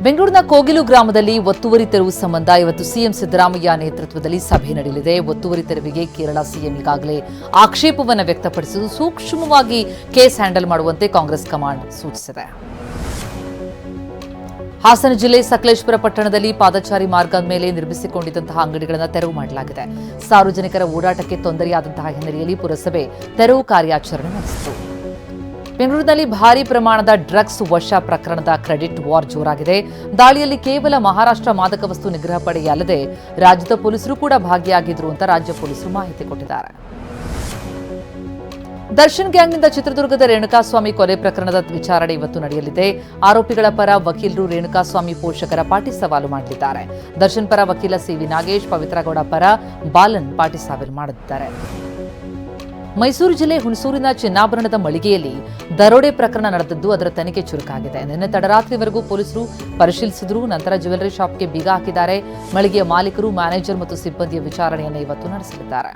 ಬೆಂಗಳೂರಿನ ಕೋಗಿಲು ಗ್ರಾಮದಲ್ಲಿ ಒತ್ತುವರಿ ತೆರವು ಸಂಬಂಧ ಇವತ್ತು ಸಿಎಂ ಸಿದ್ದರಾಮಯ್ಯ ನೇತೃತ್ವದಲ್ಲಿ ಸಭೆ ನಡೆಯಲಿದೆ. ಒತ್ತುವರಿ ತೆರವಿಗೆ ಕೇರಳ ಸಿಎಂ ಈಗಾಗಲೇ ಆಕ್ಷೇಪವನ್ನು ವ್ಯಕ್ತಪಡಿಸಿದ್ದು ಸೂಕ್ಷ್ಮವಾಗಿ ಕೇಸ್ ಹ್ಯಾಂಡಲ್ ಮಾಡುವಂತೆ ಕಾಂಗ್ರೆಸ್ ಕಮಾಂಡ್ ಸೂಚಿಸಿದೆ. ಹಾಸನ ಜಿಲ್ಲೆ ಸಕಲೇಶಪುರ ಪಟ್ಟಣದಲ್ಲಿ ಪಾದಚಾರಿ ಮಾರ್ಗದ ಮೇಲೆ ನಿರ್ಮಿಸಿಕೊಂಡಿದ್ದಂತಹ ಅಂಗಡಿಗಳನ್ನು ತೆರವು ಮಾಡಲಾಗಿದೆ. ಸಾರ್ವಜನಿಕರ ಓಡಾಟಕ್ಕೆ ತೊಂದರೆಯಾದಂತಹ ಹಿನ್ನೆಲೆಯಲ್ಲಿ ಪುರಸಭೆ ತೆರವು ಕಾರ್ಯಾಚರಣೆ ನಡೆಸಿತು. ಬೆಂಗಳೂರಿನಲ್ಲಿ ಭಾರೀ ಪ್ರಮಾಣದ ಡ್ರಗ್ಸ್ ವಶ ಪ್ರಕರಣದ ಕ್ರೆಡಿಟ್ ವಾರ್ ಜೋರಾಗಿದೆ. ದಾಳಿಯಲ್ಲಿ ಕೇವಲ ಮಹಾರಾಷ್ಟ್ರ ಮಾದಕ ವಸ್ತು ನಿಗ್ರಹ ಪಡೆ ಅಲ್ಲದೆ ರಾಜ್ಯದ ಪೊಲೀಸರು ಕೂಡ ಭಾಗಿಯಾಗಿದ್ರು ಅಂತ ರಾಜ್ಯ ಪೊಲೀಸರು ಮಾಹಿತಿ ಕೊಟ್ಟಿದ್ದಾರೆ. ದರ್ಶನ್ ಗ್ಯಾಂಗ್ನಿಂದ ಚಿತ್ರದುರ್ಗದ ರೇಣುಕಾಸ್ವಾಮಿ ಕೊಲೆ ಪ್ರಕರಣದ ವಿಚಾರಣೆ ಇವತ್ತು ನಡೆಯಲಿದೆ. ಆರೋಪಿಗಳ ಪರ ವಕೀಲರು ರೇಣುಕಾಸ್ವಾಮಿ ಪೋಷಕರ ಪಾಟಿ ಸವಾಲು ಮಾಡಲಿದ್ದಾರೆ. ದರ್ಶನ್ ಪರ ವಕೀಲ ಸಿವಿ ನಾಗೇಶ್, ಪವಿತ್ರಗೌಡ ಪರ ಬಾಲನ್ ಪಾಟಿ ಸವಾಲು ಮಾಡಲಿದ್ದಾರೆ. ಮೈಸೂರು ಜಿಲ್ಲೆ ಹುಣಸೂರಿನ ಚಿನ್ನಾಭರಣದ ಮಳಿಗೆಯಲ್ಲಿ ದರೋಡೆ ಪ್ರಕರಣ ನಡೆದಿದ್ದು ಅದರ ತನಿಖೆ ಚುರುಕಾಗಿದೆ. ನಿನ್ನೆ ತಡರಾತ್ರಿವರೆಗೂ ಪೊಲೀಸರು ಪರಿಶೀಲಿಸಿದ್ರು. ನಂತರ ಜ್ಯುವೆಲರಿ ಶಾಪ್ಗೆ ಬೀಗ ಹಾಕಿದ್ದಾರೆ. ಮಳಿಗೆಯ ಮಾಲೀಕರು, ಮ್ಯಾನೇಜರ್ ಮತ್ತು ಸಿಬ್ಬಂದಿಯ ವಿಚಾರಣೆಯನ್ನು ಇವತ್ತು ನಡೆಸಲಿದ್ದಾರೆ.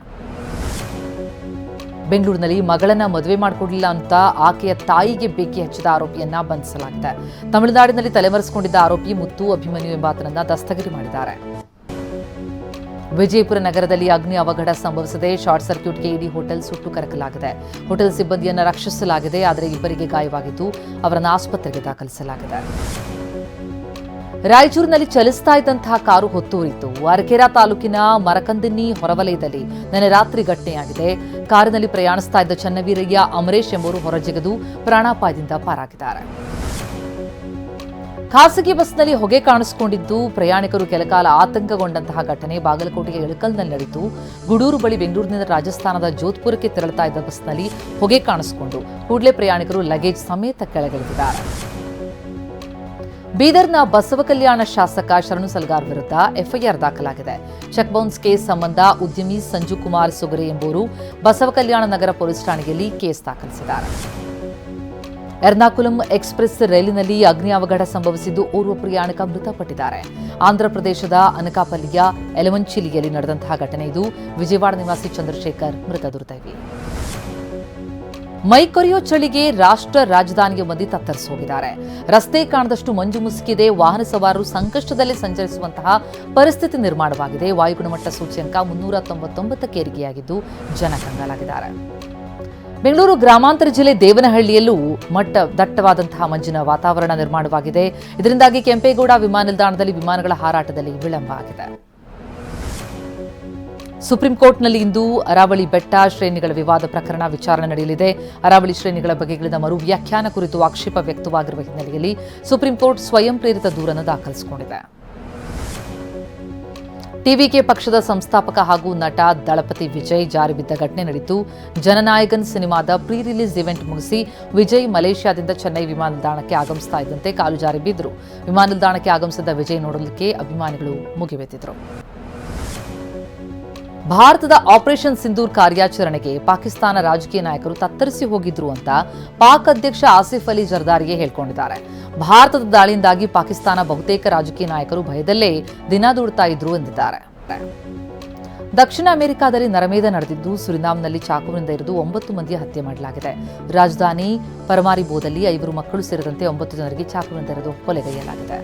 ಬೆಂಗಳೂರಿನಲ್ಲಿ ಮಗಳನ್ನ ಮದುವೆ ಮಾಡಿಕೊಡಲಿಲ್ಲ ಅಂತ ಆಕೆಯ ತಾಯಿಗೆ ಬೆಂಕಿ ಹಚ್ಚಿದ ಆರೋಪಿಯನ್ನ ಬಂಧಿಸಲಾಗಿದೆ. ತಮಿಳುನಾಡಿನಲ್ಲಿ ತಲೆಮರೆಸಿಕೊಂಡಿದ್ದ ಆರೋಪಿ ಮುತ್ತು ಅಭಿಮನ್ಯು ಎಂಬಾತನನ್ನ ದಸ್ತಗಿರಿ ಮಾಡಿದ್ದಾರೆ. ವಿಜಯಪುರ ನಗರದಲ್ಲಿ ಅಗ್ನಿ ಅವಘಡ ಸಂಭವಿಸಿದೆ. ಶಾರ್ಟ್ ಸರ್ಕ್ಯೂಟ್ಗೆ ಇಡೀ ಹೋಟೆಲ್ ಸುಟ್ಟು ಕರಕಲಾಗಿದೆ. ಹೋಟೆಲ್ ಸಿಬ್ಬಂದಿಯನ್ನು ರಕ್ಷಿಸಲಾಗಿದೆ, ಆದರೆ ಇಬ್ಬರಿಗೆ ಗಾಯವಾಗಿದ್ದು ಅವರನ್ನು ಆಸ್ಪತ್ರೆಗೆ ದಾಖಲಿಸಲಾಗಿದೆ. ರಾಯಚೂರಿನಲ್ಲಿ ಚಲಿಸ್ತಾ ಇದ್ದಂತಹ ಕಾರು ಹೊತ್ತೂರಿತ್ತು. ಅರಕೆರಾ ತಾಲೂಕಿನ ಮರಕಂದಿನ್ನಿ ಹೊರವಲಯದಲ್ಲಿ ನಿನ್ನೆ ರಾತ್ರಿ ಘಟನೆಯಾಗಿದೆ. ಕಾರಿನಲ್ಲಿ ಪ್ರಯಾಣಿಸ್ತಾ ಇದ್ದ ಚನ್ನವೀರಯ್ಯ ಅಮರೇಶ್ ಎಂಬುವರು ಹೊರಜಿಗಿದು ಪ್ರಾಣಾಪಾಯದಿಂದ ಪಾರಾಗಿದ್ದಾರೆ. ಖಾಸಗಿ ಬಸ್ನಲ್ಲಿ ಹೊಗೆ ಕಾಣಿಸಿಕೊಂಡಿದ್ದು ಪ್ರಯಾಣಿಕರು ಕೆಲಕಾಲ ಆತಂಕಗೊಂಡಂತಹ ಘಟನೆ ಬಾಗಲಕೋಟೆಯ ಇಳಕಲ್ನಲ್ಲಿ ನಡೆಯಿತು. ಗೂಡೂರು ಬಳಿ ಬೆಂಗಳೂರಿನಿಂದ ರಾಜಸ್ಥಾನದ ಜೋಧ್ಪುರಕ್ಕೆ ತೆರಳುತ್ತಾ ಇದ್ದ ಬಸ್ನಲ್ಲಿ ಹೊಗೆ ಕಾಣಿಸಿಕೊಂಡು ಕೂಡಲೇ ಪ್ರಯಾಣಿಕರು ಲಗೇಜ್ ಸಮೇತ ಕೆಳಗಿಳಿದಿದ್ದಾರೆ. ಬೀದರ್ನ ಬಸವಕಲ್ಯಾಣ ಶಾಸಕ ಶರಣು ಸಲ್ಗಾರ್ ವಿರುದ್ಧ ಎಫ್ಐಆರ್ ದಾಖಲಾಗಿದೆ. ಚೆಕ್ ಬೌನ್ಸ್ ಕೇಸ್ ಸಂಬಂಧ ಉದ್ಯಮಿ ಸಂಜು ಕುಮಾರ್ ಸುಗರೆ ಎಂಬುವರು ಬಸವಕಲ್ಯಾಣ ನಗರ ಪೊಲೀಸ್ ಠಾಣೆಯಲ್ಲಿ ಕೇಸ್ ದಾಖಲಿಸಿದ್ದಾರೆ. ಎರ್ನಾಕುಲಂ ಎಕ್ಸ್ಪ್ರೆಸ್ ರೈಲಿನಲ್ಲಿ ಅಗ್ನಿ ಅವಘಡ ಸಂಭವಿಸಿದ್ದು ಓರ್ವ ಪ್ರಯಾಣಿಕ ಮೃತಪಟ್ಟಿದ್ದಾರೆ. ಆಂಧ್ರಪ್ರದೇಶದ ಅನಕಾಪಲ್ಲಿಯ ಎಲವಂಚಿಲಿಯಲ್ಲಿ ನಡೆದಂತಹ ಘಟನೆ ಇದು. ವಿಜಯವಾಡ ನಿವಾಸಿ ಚಂದ್ರಶೇಖರ್ ಮೃತ ದುರ್ದೈವಿ. ಮೈಕೊರೆಯೋ ಚಳಿಗೆ ರಾಷ್ಟ್ರ ರಾಜಧಾನಿಯ ಮಂದಿ ತತ್ತರಿಸಿ ಹೋಗಿದ್ದಾರೆ. ರಸ್ತೆ ಕಾಣದಷ್ಟು ಮಂಜು ಮುಸುಕಿದೆ. ವಾಹನ ಸವಾರರು ಸಂಕಷ್ಟದಲ್ಲಿ ಸಂಚರಿಸುವಂತಹ ಪರಿಸ್ಥಿತಿ ನಿರ್ಮಾಣವಾಗಿದೆ. ವಾಯು ಗುಣಮಟ್ಟ ಸೂಚ್ಯಂಕ 399ಕ್ಕೆ ಏರಿಕೆಯಾಗಿದ್ದು ಜನ ಕಂಗಾಲಾಗಿದ್ದಾರೆ. ಬೆಂಗಳೂರು ಗ್ರಾಮಾಂತರ ಜಿಲ್ಲೆ ದೇವನಹಳ್ಳಿಯಲ್ಲೂ ದಟ್ಟವಾದಂತಹ ಮಂಜಿನ ವಾತಾವರಣ ನಿರ್ಮಾಣವಾಗಿದೆ. ಇದರಿಂದಾಗಿ ಕೆಂಪೇಗೌಡ ವಿಮಾನ ನಿಲ್ದಾಣದಲ್ಲಿ ವಿಮಾನಗಳ ಹಾರಾಟದಲ್ಲಿ ವಿಳಂಬ ಆಗಿದೆ. ಸುಪ್ರೀಂ ಕೋರ್ಟ್ನಲ್ಲಿ ಇಂದು ಅರಾವಳಿ ಬೆಟ್ಟ ಶ್ರೇಣಿಗಳ ವಿವಾದ ಪ್ರಕರಣ ವಿಚಾರಣೆ ನಡೆಯಲಿದೆ. ಅರಾವಳಿ ಶ್ರೇಣಿಗಳ ಬಗೆಗಿಳಿದ ಮರು ವ್ಯಾಖ್ಯಾನ ಕುರಿತು ಆಕ್ಷೇಪ ವ್ಯಕ್ತವಾಗಿರುವ ಹಿನ್ನೆಲೆಯಲ್ಲಿ ಸುಪ್ರೀಂ ಕೋರ್ಟ್ ಸ್ವಯಂ ಪ್ರೇರಿತ ದೂರನ್ನು ದಾಖಲಿಸಿಕೊಂಡಿದೆ. ಟಿವಿಕೆ ಪಕ್ಷದ ಸಂಸ್ಥಾಪಕ ಹಾಗೂ ನಟ ದಳಪತಿ ವಿಜಯ್ ಜಾರಿ ಬಿದ್ದ ಘಟನೆ ನಡೆಯಿತು. ಜನನಾಯಕನ್ ಸಿನಿಮಾದ ಪ್ರೀ ರಿಲೀಸ್ ಇವೆಂಟ್ ಮುಗಿಸಿ ವಿಜಯ್ ಮಲೇಷ್ಯಾದಿಂದ ಚೆನ್ನೈ ವಿಮಾನ ನಿಲ್ದಾಣಕ್ಕೆ ಆಗಮಿಸ್ತಾ ಇದ್ದಂತೆ ಕಾಲು ಜಾರಿ ಬಿದ್ದರು. ವಿಮಾನ ನಿಲ್ದಾಣಕ್ಕೆ ಆಗಮಿಸಿದ ವಿಜಯ್ ನೋಡಲಿಕ್ಕೆ ಅಭಿಮಾನಿಗಳು ಮುಗಿಬಿದ್ದಿದ್ರು. ಭಾರತದ ಆಪರೇಷನ್ ಸಿಂಧೂರ್ ಕಾರ್ಯಾಚರಣೆಗೆ ಪಾಕಿಸ್ತಾನ ರಾಜಕೀಯ ನಾಯಕರು ತತ್ತರಿಸಿ ಹೋಗಿದ್ರು ಅಂತ ಪಾಕ್ ಅಧ್ಯಕ್ಷ ಆಸಿಫ್ ಅಲಿ ಜರ್ದಾರಿಗೆ ಹೇಳಿಕೊಂಡಿದ್ದಾರೆ. ಭಾರತದ ದಾಳಿಯಿಂದಾಗಿ ಪಾಕಿಸ್ತಾನ ಬಹುತೇಕ ರಾಜಕೀಯ ನಾಯಕರು ಭಯದಲ್ಲೇ ದಿನ ದೂಡ್ತಾ ಇದ್ರು ಎಂದಿದ್ದಾರೆ. ದಕ್ಷಿಣ ಅಮೆರಿಕಾದಲ್ಲಿ ನರಮೇಧ ನಡೆದಿದ್ದು ಸುರಿನಾಮ್ನಲ್ಲಿ ಚಾಕುವಿನಿಂದ ಇರಿದು 9 ಮಂದಿಯ ಹತ್ಯೆ ಮಾಡಲಾಗಿದೆ. ರಾಜಧಾನಿ ಪರಮಾರಿಬೋದಲ್ಲಿ 5 ಮಕ್ಕಳು ಸೇರಿದಂತೆ 9 ಜನರಿಗೆ ಚಾಕುವಿನಿಂದ ಇರಿದು ಕೊಲೆಗೈಯಲಾಗಿದೆ.